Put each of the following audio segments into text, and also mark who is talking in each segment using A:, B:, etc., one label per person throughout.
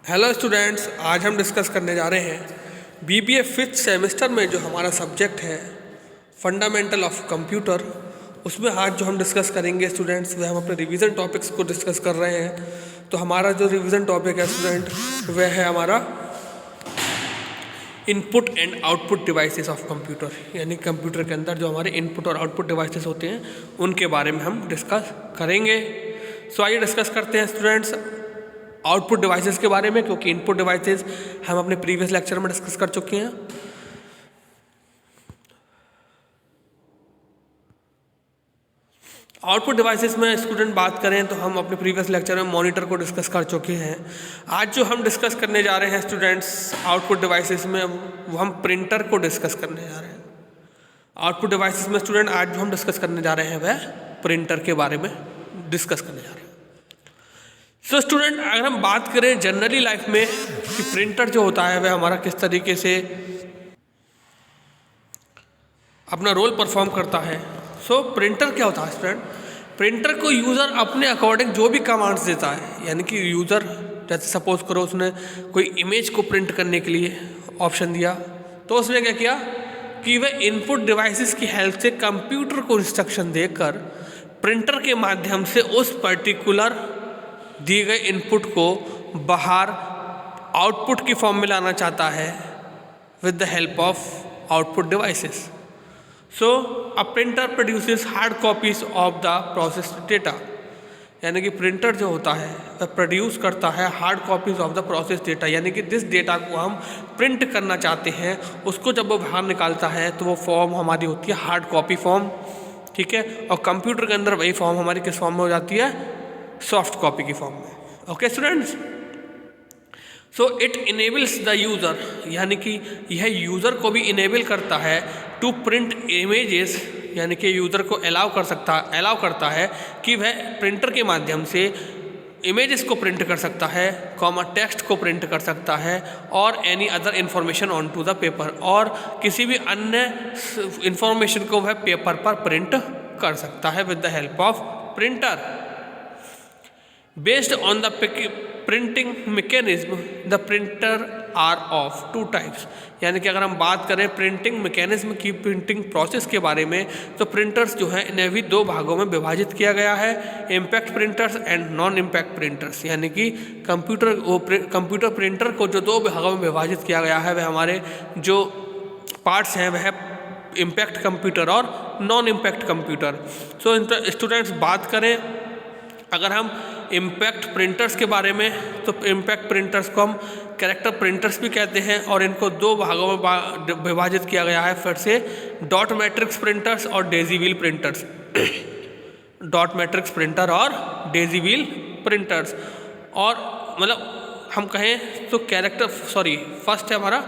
A: Hello students, आज हम discuss करने जा रहे हैं बीबीए फिफ्थ सेमेस्टर में जो हमारा सब्जेक्ट है फंडामेंटल ऑफ कंप्यूटर। उसमें आज जो हम डिस्कस करेंगे स्टूडेंट्स, वह हम अपने रिवीजन टॉपिक्स को डिस्कस कर रहे हैं। तो हमारा जो रिवीजन टॉपिक है स्टूडेंट, वह है हमारा input and output devices of computer, यानी कंप्यूटर के अंदर जो हमारे इनपुट और आउटपुट डिवाइसेस होते हैं उनके बारे में हम डिस्कस करेंगे। सो आइए डिस्कस करते हैं स्टूडेंट्स आउटपुट डिवाइसेस के बारे में, क्योंकि इनपुट डिवाइसेस हम अपने प्रीवियस लेक्चर में डिस्कस कर चुके हैं। आउटपुट डिवाइसेस में स्टूडेंट बात करें तो हम अपने प्रीवियस लेक्चर में मॉनिटर को डिस्कस कर चुके हैं। आज जो हम डिस्कस करने जा रहे हैं स्टूडेंट्स आउटपुट डिवाइसेस में, वो हम प्रिंटर को डिस्कस करने जा रहे हैं। आउटपुट डिवाइसेस में स्टूडेंट आज जो हम डिस्कस करने जा रहे हैं वह प्रिंटर के बारे में डिस्कस करने जा रहे हैं। सो स्टूडेंट, अगर हम बात करें जनरली लाइफ में कि प्रिंटर जो होता है वह हमारा किस तरीके से अपना रोल परफॉर्म करता है। सो प्रिंटर क्या होता है स्टूडेंट? प्रिंटर को यूज़र अपने अकॉर्डिंग जो भी कमांड्स देता है, यानी कि यूज़र जैसे सपोज करो उसने कोई इमेज को प्रिंट करने के लिए ऑप्शन दिया, तो उसने क्या किया कि वह इनपुट डिवाइसेस की हेल्प से कंप्यूटर को इंस्ट्रक्शन देकर प्रिंटर के माध्यम से उस पर्टिकुलर दिए गए इनपुट को बाहर आउटपुट की फॉर्म में लाना चाहता है with the help of output devices. So a printer produces hard copies of the processed data, यानी कि प्रिंटर जो होता है वह प्रोड्यूस करता है hard copies of the process data, यानी कि जिस डेटा को हम प्रिंट करना चाहते हैं उसको जब वो बाहर निकालता है तो वो फॉर्म हमारी होती है हार्ड कॉपी फॉर्म, ठीक है। और कंप्यूटर के अंदर वही फॉर्म हमारी किस फॉर्म में हो जाती है? सॉफ्ट कॉपी की फॉर्म में। Okay students, so it enables the user, यानी कि यह यूज़र को भी इनेबल करता है टू प्रिंट इमेजेस, यानी कि यूज़र को अलाउ करता है कि वह प्रिंटर के माध्यम से इमेजेस को प्रिंट कर सकता है, टेक्स्ट को प्रिंट कर सकता है, और any other information on to the paper, और किसी भी अन्य इंफॉर्मेशन को वह पेपर पर प्रिंट कर सकता है with the help of printer. Based on the printing mechanism, the printer are of two types, यानी कि अगर हम बात करें प्रिंटिंग मैकेनिज्म की, प्रिंटिंग प्रोसेस के बारे में, तो प्रिंटर्स जो हैं इन्हें भी दो भागों में विभाजित किया गया है, impact printers and non impact printers. यानी कि कंप्यूटर प्रिंटर को जो दो भागों में विभाजित किया गया है वह हमारे जो पार्ट्स हैं वह इम्पैक्ट कंप्यूटर और non impact computer. So students बात करें अगर हम इम्पैक्ट प्रिंटर्स के बारे में, तो इम्पैक्ट प्रिंटर्स को हम कैरेक्टर प्रिंटर्स भी कहते हैं, और इनको दो भागों में विभाजित किया गया है फिर से, डॉट मैट्रिक्स प्रिंटर्स और Daisy wheel printers. Dot matrix printer और डेजी व्हील प्रिंटर्स, और मतलब हम कहें तो फर्स्ट है हमारा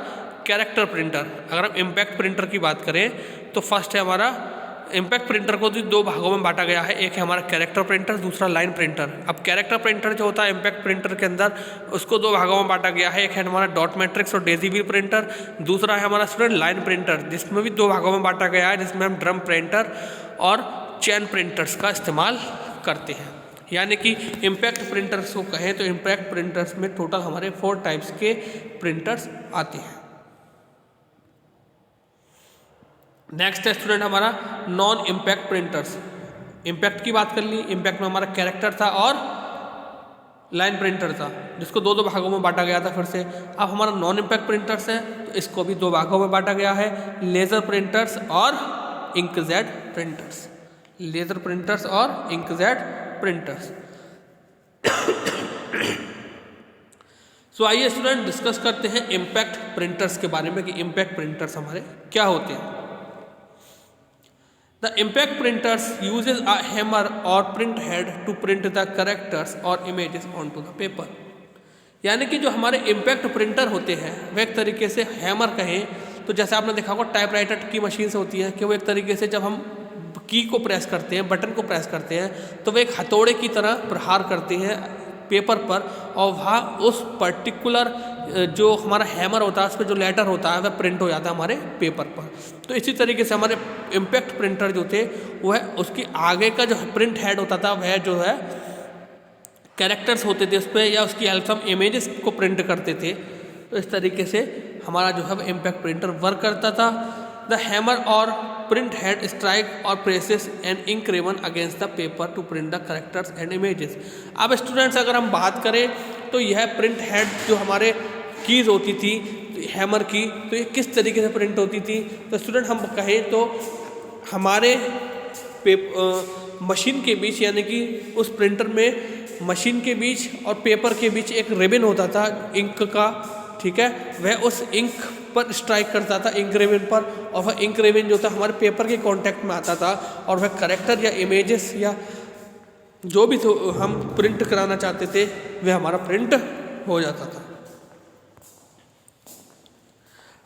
A: कैरेक्टर प्रिंटर। अगर हम इम्पैक्ट प्रिंटर की बात करें तो फर्स्ट है हमारा इम्पैक्ट प्रिंटर को दो भागों में बांटा गया है, एक है हमारा कैरेक्टर प्रिंटर, दूसरा लाइन प्रिंटर। अब कैरेक्टर प्रिंटर जो होता है इम्पैक्ट प्रिंटर के अंदर, उसको दो भागों में बांटा गया है, एक है हमारा डॉट मैट्रिक्स और डेजी व्हील प्रिंटर, दूसरा है हमारा स्टूडेंट लाइन प्रिंटर, जिसमें भी दो भागों में बांटा गया है, जिसमें हम ड्रम प्रिंटर और चैन प्रिंटर्स का इस्तेमाल करते हैं। यानी कि इम्पैक्ट प्रिंटर्स को कहें तो इम्पैक्ट प्रिंटर्स में टोटल हमारे 4 टाइप्स के प्रिंटर्स आते हैं। नेक्स्ट है स्टूडेंट हमारा नॉन इम्पैक्ट प्रिंटर्स। इम्पैक्ट की बात कर ली, इम्पैक्ट में हमारा कैरेक्टर था और लाइन प्रिंटर था, जिसको दो भागों में बांटा गया था फिर से। अब हमारा नॉन इम्पैक्ट प्रिंटर्स है तो इसको भी दो भागों में बांटा गया है, लेज़र प्रिंटर्स और इंकजेट प्रिंटर्स। लेज़र प्रिंटर्स और इंकजेट प्रिंटर्स। सो आइए स्टूडेंट डिस्कस करते हैं इम्पैक्ट प्रिंटर्स के बारे में कि इम्पैक्ट प्रिंटर्स हमारे क्या होते हैं। The impact printers uses a hammer or print head to print the characters or images onto the paper। यानी कि जो हमारे इम्पैक्ट प्रिंटर होते हैं वह एक तरीके से हैमर कहें तो जैसे आपने देखा होगा टाइपराइटर की मशीन से होती है कि वो एक तरीके से जब हम की को प्रेस करते हैं, बटन को प्रेस करते हैं, तो वे एक हथौड़े की तरह प्रहार करते हैं पेपर पर, और वहाँ उस पर्टिकुलर जो हमारा हैमर होता है उस पर जो लेटर होता है वह प्रिंट हो जाता है हमारे पेपर पर। तो इसी तरीके से हमारे इम्पैक्ट प्रिंटर जो थे वह उसकी आगे का जो प्रिंट हेड होता था वह जो है कैरेक्टर्स होते थे उस पर, या उसकी हेल्प से हम इमेजेस को प्रिंट करते थे। तो इस तरीके से हमारा जो है इम्पैक्ट प्रिंटर वर्क करता था। द हैमर और प्रिंट हेड स्ट्राइक और presses and ink ribbon against the paper to print the characters and images. अब स्टूडेंट्स अगर हम बात करें तो यह प्रिंट हेड जो हमारे कीज़ होती थी हैमर की, तो ये किस तरीके से प्रिंट होती थी। तो स्टूडेंट हम कहें तो हमारे मशीन के बीच, यानी कि उस प्रिंटर में मशीन के बीच और पेपर के बीच एक रिबन होता था इंक का, ठीक है। वह उस इंक पर स्ट्राइक करता था, इंक रिबन पर, और वह इंक रिबन जो था हमारे पेपर के कांटेक्ट में आता था, और वह कैरेक्टर या इमेजेस या जो भी हम प्रिंट कराना चाहते थे वह हमारा प्रिंट हो जाता था।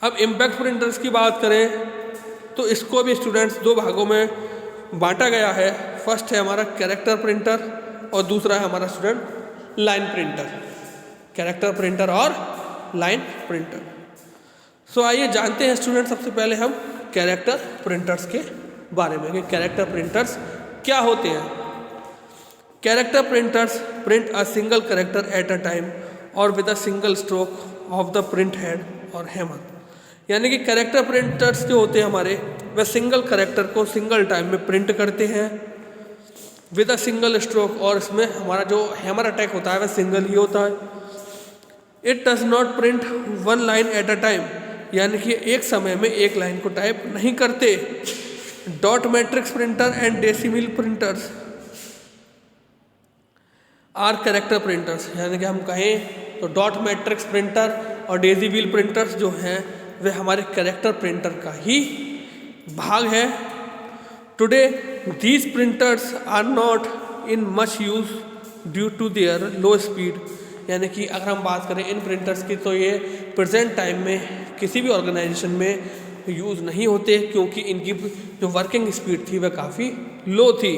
A: अब इम्पैक्ट प्रिंटर्स की बात करें तो इसको भी स्टूडेंट्स दो भागों में बांटा गया है। फर्स्ट है हमारा कैरेक्टर प्रिंटर और दूसरा है हमारा student line printer. Character printer और लाइन प्रिंटर। सो आइए जानते हैं स्टूडेंट सबसे पहले हम कैरेक्टर प्रिंटर्स के बारे में कि कैरेक्टर प्रिंटर्स क्या होते हैं। Character printers print a single character at a time और with a single stroke of the print head और हैमर। यानी कि कैरेक्टर प्रिंटर्स जो होते हैं हमारे, वह सिंगल कैरेक्टर को सिंगल टाइम में प्रिंट करते हैं विद अ सिंगल स्ट्रोक, और इसमें हमारा जो हैमर अटैक होता है वह सिंगल ही होता है। It does not print one line at a time, यानी कि एक समय में एक लाइन को टाइप नहीं करते। Dot matrix printer and decimal printers are character printers. यानी कि हम कहें तो डॉट मैट्रिक्स प्रिंटर और डेसिमल प्रिंटर्स जो हैं वे हमारे कैरेक्टर प्रिंटर का ही भाग है। Today these printers are not in much use due to their low speed. यानी कि अगर हम बात करें इन प्रिंटर्स की तो ये प्रेजेंट टाइम में किसी भी ऑर्गेनाइजेशन में यूज़ नहीं होते, क्योंकि इनकी जो वर्किंग स्पीड थी वह काफ़ी लो थी।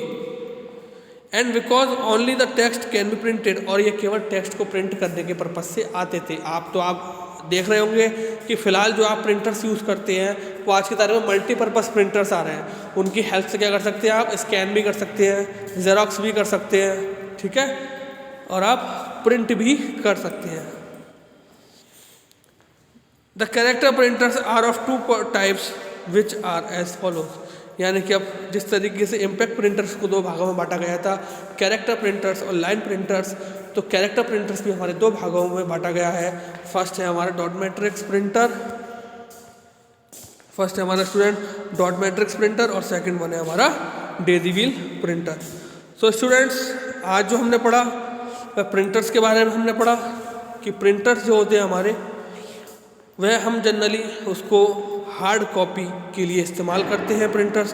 A: And because only the text can be printed, और ये केवल टेक्स्ट को प्रिंट करने के पर्पज से आते थे। आप देख रहे होंगे कि फ़िलहाल जो आप प्रिंटर्स यूज़ करते हैं वो आज की तारीख में मल्टीपर्पज़ प्रिंटर्स आ रहे हैं। उनकी हेल्प से क्या कर सकते हैं, आप स्कैन भी कर सकते हैं, ज़ेरॉक्स भी कर सकते हैं, ठीक है, और आप प्रिंट भी कर सकते हैं। The character printers are of two types which are as follows. यानी कि अब जिस तरीके से इम्पैक्ट प्रिंटर्स को दो भागों में बांटा गया था, कैरेक्टर प्रिंटर्स और लाइन प्रिंटर्स, तो कैरेक्टर प्रिंटर्स भी हमारे दो भागों में बांटा गया है। फर्स्ट है हमारा डॉट मैट्रिक्स प्रिंटर, फर्स्ट है हमारा स्टूडेंट डॉट मैट्रिक्स प्रिंटर, और सेकंड वन है हमारा डेसिमल प्रिंटर। सो स्टूडेंट्स आज जो हमने पढ़ा वह प्रिंटर्स के बारे में हमने पढ़ा कि प्रिंटर्स जो होते हैं हमारे वह हम जनरली उसको हार्ड कॉपी के लिए इस्तेमाल करते हैं। प्रिंटर्स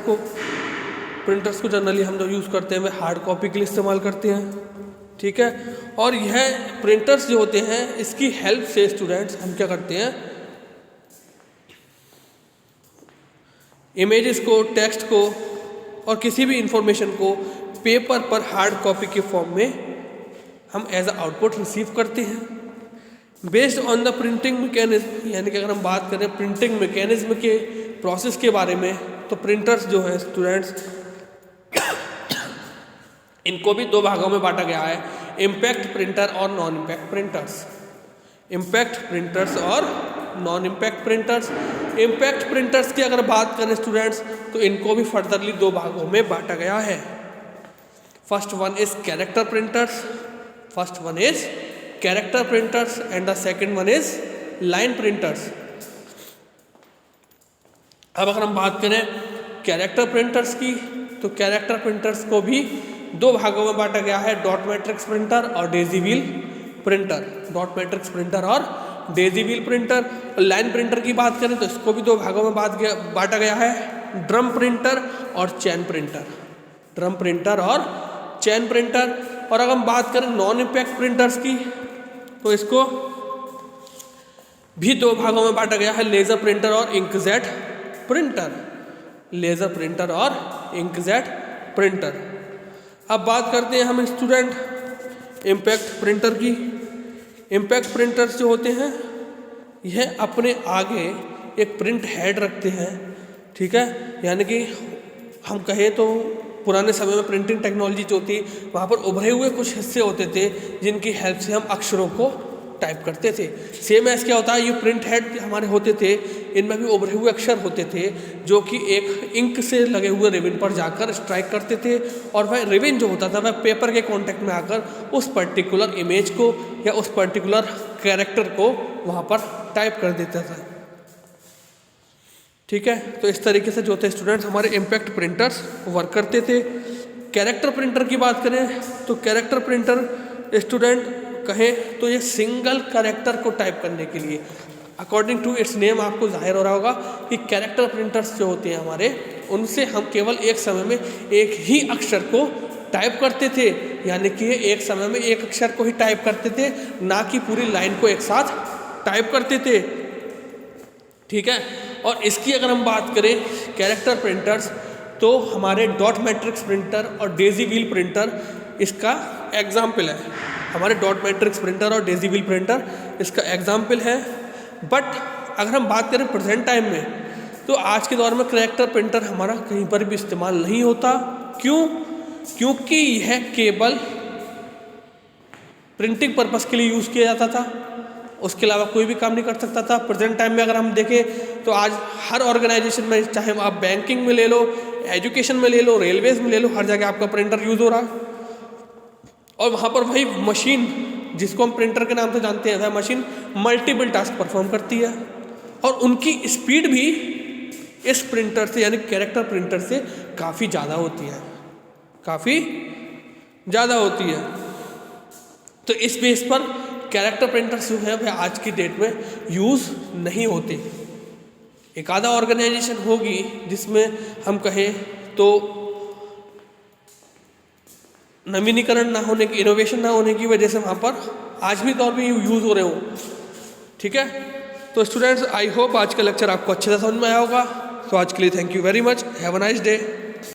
A: को जनरली हम जो यूज़ करते हैं वह हार्ड कॉपी के लिए इस्तेमाल करते हैं, ठीक है। और यह प्रिंटर्स जो होते हैं इसकी हेल्प से स्टूडेंट्स हम क्या करते हैं, इमेजेस को, टेक्स्ट को और किसी भी इंफॉर्मेशन को पेपर पर हार्ड कॉपी के फॉर्म में हम एज अ आउटपुट रिसीव करते हैं based on the printing mechanism. यानी कि अगर हम बात करें प्रिंटिंग मैकेनिज्म के प्रोसेस के बारे में, तो प्रिंटर्स जो हैं स्टूडेंट्स इनको भी दो भागों में बांटा गया है, इम्पैक्ट प्रिंटर और non impact printers. Impact printers और non impact printers. Impact printers की अगर बात करें स्टूडेंट्स तो इनको भी फर्दरली दो भागों में बांटा गया है। First one is character printers, first one is character printers and the second one is line printers. अब अगर हम बात करें कैरेक्टर प्रिंटर्स की, तो कैरेक्टर प्रिंटर्स को भी दो भागों में बांटा गया है, डॉट मैट्रिक्स प्रिंटर और decimal printer. Dot matrix printer और डेसिमल प्रिंटर। और लाइन प्रिंटर की बात करें तो इसको भी दो भागों में बांटा गया है, ड्रम प्रिंटर और चैन प्रिंटर। ड्रम प्रिंटर और चैन प्रिंटर। और अगर हम बात करें नॉन इम्पैक्ट प्रिंटर्स की तो इसको भी दो भागों में बांटा गया है, लेजर प्रिंटर और इंकजेट प्रिंटर। लेजर प्रिंटर और इंकजेट प्रिंटर। अब बात करते हैं हम स्टूडेंट इम्पैक्ट प्रिंटर की। इम्पैक्ट प्रिंटर्स जो होते हैं यह अपने आगे एक प्रिंट हेड रखते हैं, ठीक है। यानी कि हम कहें तो पुराने समय में प्रिंटिंग टेक्नोलॉजी जो थी वहाँ पर उभरे हुए कुछ हिस्से होते थे जिनकी हेल्प से हम अक्षरों को टाइप करते थे। सेम एज क्या होता है, ये प्रिंट हेड हमारे होते थे, इनमें भी उभरे हुए अक्षर होते थे जो कि एक इंक से लगे हुए रिबन पर जाकर स्ट्राइक करते थे और वह रिबन जो होता था वह पेपर के कांटेक्ट में आकर उस पर्टिकुलर इमेज को या उस पर्टिकुलर कैरेक्टर को वहाँ पर टाइप कर देता था। ठीक है, तो इस तरीके से जो थे स्टूडेंट्स हमारे इम्पैक्ट प्रिंटर्स वर्क करते थे। कैरेक्टर प्रिंटर की बात करें तो कैरेक्टर प्रिंटर स्टूडेंट कहें तो ये सिंगल कैरेक्टर को टाइप करने के लिए, अकॉर्डिंग टू इट्स नेम आपको जाहिर हो रहा होगा कि कैरेक्टर प्रिंटर्स जो होते हैं हमारे, उनसे हम केवल एक समय में एक ही अक्षर को टाइप करते थे, यानी कि एक समय में एक अक्षर को ही टाइप करते थे, ना कि पूरी लाइन को एक साथ टाइप करते थे। ठीक है, और इसकी अगर हम बात करें कैरेक्टर प्रिंटर्स तो हमारे डॉट मैट्रिक्स प्रिंटर और डेजी व्हील प्रिंटर इसका एग्जाम्पल है। हमारे डॉट मैट्रिक्स प्रिंटर और डेजी व्हील प्रिंटर इसका एग्जाम्पल है। बट अगर हम बात करें प्रेजेंट टाइम में तो आज के दौर में कैरेक्टर प्रिंटर हमारा कहीं पर भी इस्तेमाल नहीं होता। क्यों? क्योंकि यह केवल प्रिंटिंग पर्पस के लिए यूज़ किया जाता था, उसके अलावा कोई भी काम नहीं कर सकता था। प्रेजेंट टाइम में अगर हम देखें तो आज हर ऑर्गेनाइजेशन में, चाहे आप बैंकिंग में ले लो, एजुकेशन में ले लो, रेलवेज में ले लो, हर जगह आपका प्रिंटर यूज़ हो रहा है। और वहाँ पर वही मशीन जिसको हम प्रिंटर के नाम से जानते हैं, वह मशीन मल्टीपल टास्क परफॉर्म करती है और उनकी स्पीड भी इस प्रिंटर से यानी कैरेक्टर प्रिंटर से काफ़ी ज़्यादा होती है, काफ़ी ज़्यादा होती है। तो इस बेस पर कैरेक्टर प्रिंटर्स जो है वह आज की डेट में यूज़ नहीं होते। एक आधा ऑर्गेनाइजेशन होगी जिसमें हम कहें तो नवीनीकरण ना होने की, इनोवेशन ना होने की वजह से वहाँ पर आज भी तौर पे यूज़ हो रहे हो। ठीक है, तो स्टूडेंट्स आई होप आज का लेक्चर आपको अच्छे से समझ में आया होगा। तो आज के लिए thank you very much, have a nice day.